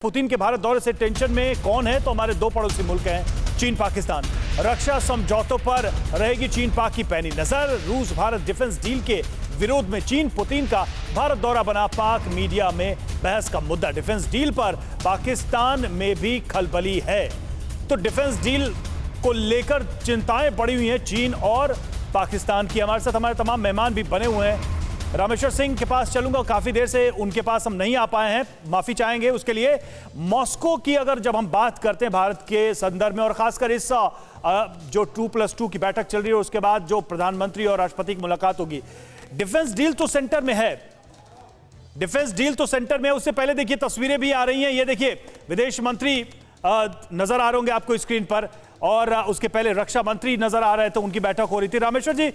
Putin के भारत दौरे से टेंशन में कौन है? तो हमारे दो पड़ोसी मुल्क हैं, चीन पाकिस्तान। रक्षा समझौतों पर रहेगी चीन पाक की पैनी नजर। रूस भारत डिफेंस डील के विरोध में चीन। पुतिन का भारत दौरा बना पाक मीडिया में बहस का मुद्दा। डिफेंस डील पर पाकिस्तान में भी खलबली है। तो डिफेंस डील को लेकर चिंताएं बढ़ी हुई हैं चीन और पाकिस्तान की। हमारे साथ हमारे तमाम मेहमान भी बने हुए हैं। रामेश्वर सिंह के पास चलूंगा, काफी देर से उनके पास हम नहीं आ पाए हैं, माफी चाहेंगे उसके लिए। मॉस्को की अगर जब हम बात करते हैं भारत के संदर्भ में और खासकर इस जो 2+2 की बैठक चल रही है, उसके बाद जो प्रधानमंत्री और राष्ट्रपति की मुलाकात होगी, डिफेंस डील तो सेंटर में है। डिफेंस डील तो सेंटर में है। उससे पहले देखिए तस्वीरें भी आ रही हैं। ये देखिए विदेश मंत्री नजर आ रहे होंगे आपको स्क्रीन पर, और उसके पहले रक्षा मंत्री नजर आ रहे थे, उनकी बैठक हो रही थी। रामेश्वर जी,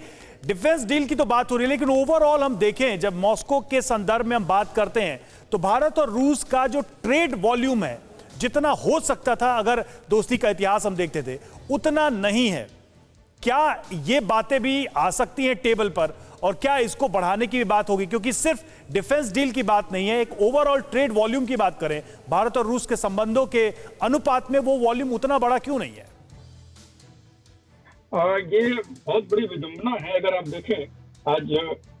डिफेंस डील की तो बात हो रही है, लेकिन ओवरऑल हम देखें, जब मॉस्को के संदर्भ में हम बात करते हैं तो भारत और रूस का जो ट्रेड वॉल्यूम है, जितना हो सकता था अगर दोस्ती का इतिहास हम देखते थे, उतना नहीं है। क्या ये बातें भी आ सकती हैं टेबल पर, और क्या इसको बढ़ाने की भी बात होगी? क्योंकि सिर्फ डिफेंस डील की बात नहीं है, एक ओवरऑल ट्रेड वॉल्यूम की बात करें, भारत और रूस के संबंधों के अनुपात में वो वॉल्यूम उतना बड़ा क्यों नहीं है? ये बहुत बड़ी विडंबना है। अगर आप देखें, आज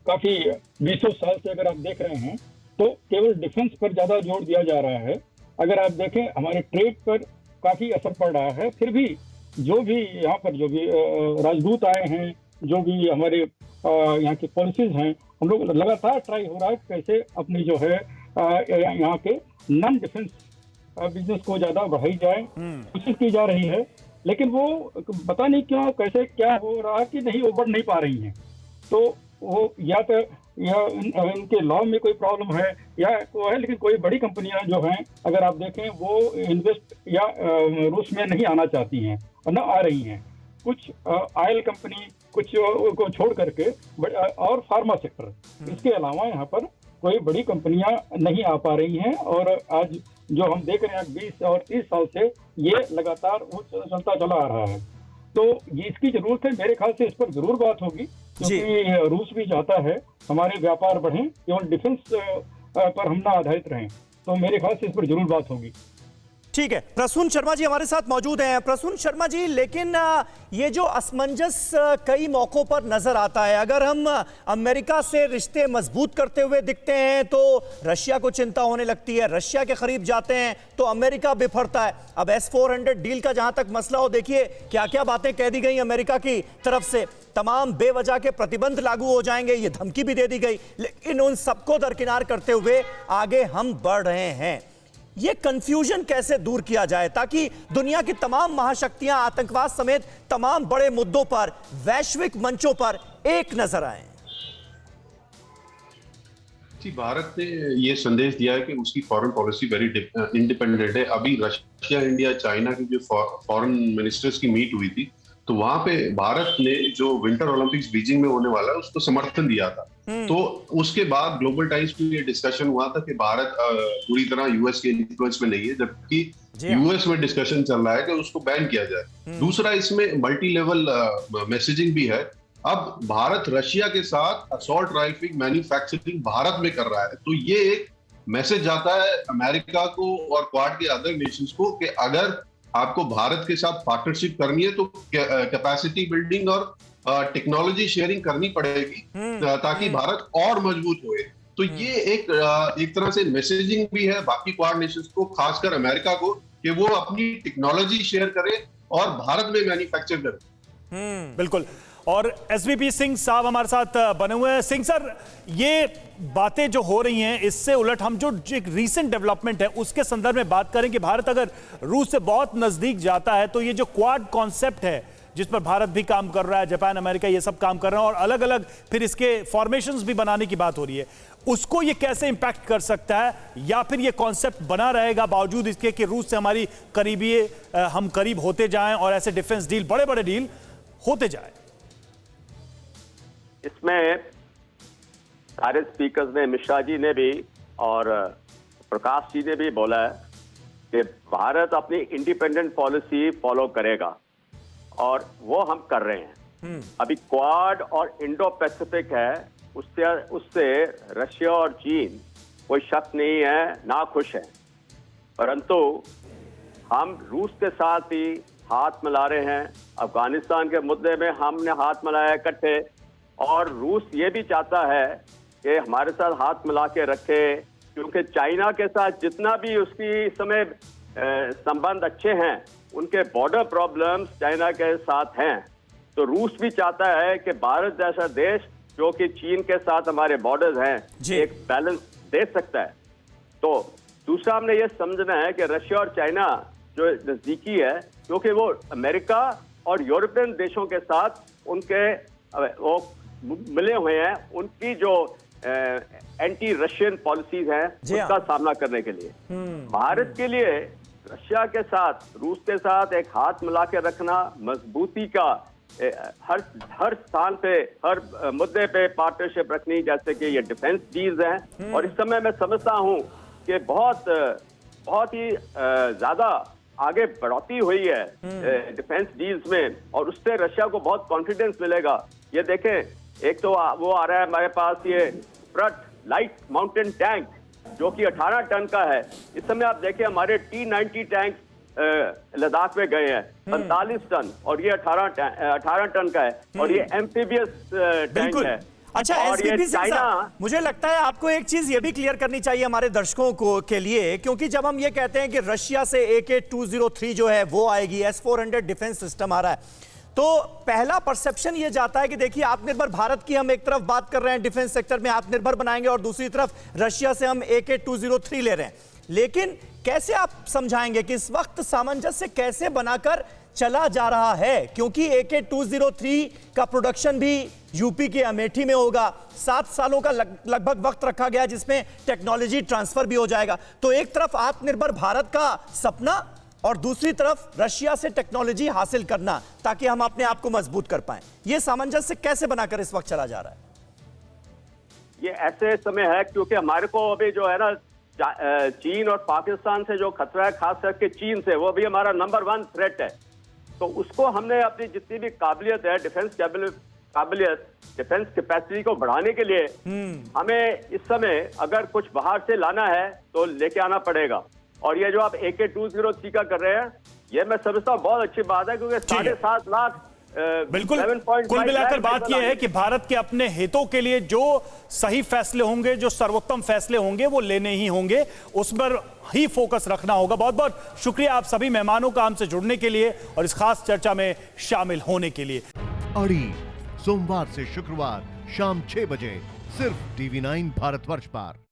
काफी 20 साल से अगर आप देख रहे हैं तो केवल डिफेंस पर ज्यादा जोर दिया जा रहा है। अगर आप देखें, हमारे ट्रेड पर काफी असर पड़ रहा है। फिर भी जो भी यहाँ पर जो भी राजदूत आए हैं, जो भी हमारे यहाँ की पॉलिसीज हैं, हम लोग लगातार ट्राई हो रहा है कैसे अपनी जो है यहाँ के नॉन डिफेंस बिजनेस को ज्यादा बढ़ाई जाए, कोशिश की जा रही है। लेकिन वो पता नहीं क्यों, कैसे, क्या हो रहा है कि नहीं, वो बढ़ नहीं पा रही हैं। तो वो या तो इनके लॉ में कोई प्रॉब्लम है या वो है, लेकिन कोई बड़ी कंपनियां जो हैं, अगर आप देखें, वो इन्वेस्ट या रूस में नहीं आना चाहती हैं और न आ रही हैं। कुछ ऑयल कंपनी कुछ को छोड़ करके और फार्मा सेक्टर, इसके अलावा यहाँ पर कोई बड़ी कंपनियां नहीं आ पा रही हैं। और आज जो हम देख रहे हैं 20 और 30 साल से ये लगातार वो चलता चला आ रहा है। तो ये इसकी जरूरत है। मेरे ख्याल से इस पर जरूर बात होगी, क्योंकि रूस भी चाहता है हमारे व्यापार बढ़ें, केवल डिफेंस पर हम ना आधारित रहें। तो मेरे ख्याल से इस पर जरूर बात होगी। ठीक है, प्रसून शर्मा जी हमारे साथ मौजूद हैं। प्रसून शर्मा जी, लेकिन ये जो असमंजस कई मौकों पर नजर आता है, अगर हम अमेरिका से रिश्ते मजबूत करते हुए दिखते हैं तो रशिया को चिंता होने लगती है, रशिया के करीब जाते हैं तो अमेरिका बिफरता है। अब S-400 डील का जहां तक मसला हो, देखिए क्या क्या बातें कह दी गई अमेरिका की तरफ से, तमाम बेवजह के प्रतिबंध लागू हो जाएंगे, ये धमकी भी दे दी गई। लेकिन उन सबको दरकिनार करते हुए आगे हम बढ़ रहे हैं। ये कंफ्यूजन कैसे दूर किया जाए ताकि दुनिया की तमाम महाशक्तियां आतंकवाद समेत तमाम बड़े मुद्दों पर वैश्विक मंचों पर एक नजर आए? भारत ने ये संदेश दिया है कि उसकी फॉरेन पॉलिसी वेरी इंडिपेंडेंट है। अभी रशिया, इंडिया, चाइना की जो फॉरेन मिनिस्टर्स की मीट हुई थी, तो वहां पे भारत ने जो विंटर ओलंपिक्स बीजिंग में होने वाला है उसको समर्थन दिया था। तो उसके बाद ग्लोबल टाइम्स में ये डिस्कशन हुआ था कि भारत पूरी तरह यूएस के इन्फ्लुएंस में नहीं है, जबकि यूएस में डिस्कशन चल रहा है कि उसको बैन किया जाए। दूसरा, इसमें मल्टी लेवल मैसेजिंग भी है। अब भारत रशिया के साथ असॉल्ट राइफल मैन्युफैक्चरिंग भारत में कर रहा है, तो ये एक मैसेज जाता है अमेरिका को और क्वाड के अदर नेशंस को कि अगर आपको भारत के साथ पार्टनरशिप करनी है तो कैपेसिटी बिल्डिंग और टेक्नोलॉजी शेयरिंग करनी पड़ेगी ताकि भारत और मजबूत होए। तो ये एक तरह से मैसेजिंग भी है बाकी क्वाड नेशंस को, खासकर अमेरिका को, कि वो अपनी टेक्नोलॉजी शेयर करे और भारत में मैन्युफैक्चर करे। बिल्कुल। और एसवीपी सिंह साहब हमारे साथ बने हुए हैं। सिंह सर, ये बातें जो हो रही हैं, इससे उलट हम जो एक रीसेंट डेवलपमेंट है उसके संदर्भ में बात करें कि भारत अगर रूस से बहुत नजदीक जाता है तो ये जो क्वाड कॉन्सेप्ट है जिस पर भारत भी काम कर रहा है, जापान, अमेरिका, ये सब काम कर रहे हैं, और अलग अलग फिर इसके फॉर्मेशंस भी बनाने की बात हो रही है, उसको ये कैसे इंपैक्ट कर सकता है? या फिर ये कॉन्सेप्ट बना रहेगा बावजूद इसके कि रूस से हमारी हम करीब होते जाएं और ऐसे डिफेंस डील, बड़े बड़े डील होते जाए? इसमें सारे स्पीकर्स ने, मिश्रा जी ने भी और प्रकाश जी ने भी बोला है कि भारत अपनी इंडिपेंडेंट पॉलिसी फॉलो करेगा, और वो हम कर रहे हैं। अभी क्वाड और इंडो पैसिफिक है, उससे रशिया और चीन कोई शक नहीं है, ना खुश है। परंतु हम रूस के साथ भी हाथ मिला रहे हैं। अफगानिस्तान के मुद्दे में हमने हाथ मिलाया इकट्ठे, और रूस ये भी चाहता है कि हमारे साथ हाथ मिला के रखे, क्योंकि चाइना के साथ जितना भी उसकी समय संबंध अच्छे हैं, उनके बॉर्डर प्रॉब्लम्स चाइना के साथ हैं। तो रूस भी चाहता है कि भारत जैसा देश जो कि चीन के साथ हमारे बॉर्डर्स हैं, एक बैलेंस दे सकता है। तो दूसरा हमने ये समझना है कि रशिया और चाइना जो नजदीकी है, क्योंकि वो अमेरिका और यूरोपियन देशों के साथ उनके वो मिले हुए हैं, उनकी जो एंटी रशियन पॉलिसीज हैं उसका सामना करने के लिए। भारत के लिए रशिया के साथ, रूस के साथ एक हाथ मिला के रखना, मजबूती का हर स्थान पे, हर मुद्दे पे पार्टनरशिप रखनी, जैसे कि ये डिफेंस डील्स हैं। और इस समय मैं समझता हूं कि बहुत ही ज्यादा आगे बढ़ोतरी हुई है डिफेंस डील्स में, और उससे रशिया को बहुत कॉन्फिडेंस मिलेगा। ये देखें, एक तो वो आ रहा है हमारे पास ये फ्रंट लाइट माउंटेन टैंक जो कि 18 टन का है। इस समय आप देखें हमारे T-90 टैंक लद्दाख में गए हैं 45 टन, और ये 18 टन का है, और ये एम्फीबियस टैंक है। अच्छा, एसपीपी साहब, मुझे लगता है आपको एक चीज ये भी क्लियर करनी चाहिए हमारे दर्शकों को के लिए, क्योंकि जब हम ये कहते हैं कि रशिया से AK-203 जो है वो आएगी, S-400 डिफेंस सिस्टम आ रहा है, तो पहला परसेप्शन ये जाता है कि देखिए आत्मनिर्भर भारत की हम एक तरफ बात कर रहे हैं, डिफेंस सेक्टर में आत्मनिर्भर बनाएंगे, और दूसरी तरफ रशिया से हम AK-203 ले रहे हैं। लेकिन कैसे आप समझाएंगे कि इस वक्त सामंजस्य कैसे बनाकर चला जा रहा है, क्योंकि AK-203 का प्रोडक्शन भी यूपी के अमेठी में होगा, 7 सालों का लगभग वक्त रखा गया जिसमें टेक्नोलॉजी ट्रांसफर भी हो जाएगा। तो एक तरफ आत्मनिर्भर भारत का सपना और दूसरी तरफ रशिया से टेक्नोलॉजी हासिल करना, ताकि हम अपने आप को मजबूत कर पाएं। यह सामंजस्य कैसे बनाकर इस वक्त चला जा रहा है? ये ऐसे समय है क्योंकि हमारे को अभी जो है ना, चीन और पाकिस्तान से जो खतरा है, खास करके चीन से, वो भी हमारा नंबर 1 थ्रेट है। तो उसको हमने अपनी जितनी भी काबिलियत है, डिफेंस कैपेसिटी को बढ़ाने के लिए हमें इस समय अगर कुछ बाहर से लाना है तो लेके आना पड़ेगा। और ये जो आप AK-203 का कर रहे हैं, ये मैं समझता हूँ बहुत अच्छी बात है, क्योंकि 7.5 लाख बिल्कुल कुल मिलाकर बात यह है कि भारत के अपने हितों के लिए जो सही फैसले होंगे, जो सर्वोत्तम फैसले होंगे, वो लेने ही होंगे, उस पर ही फोकस रखना होगा। बहुत बहुत शुक्रिया आप सभी मेहमानों का हमसे जुड़ने के लिए और इस खास चर्चा में शामिल होने के लिए। अड़ी सोमवार से शुक्रवार शाम 6 बजे सिर्फ TV9 भारतवर्ष पर।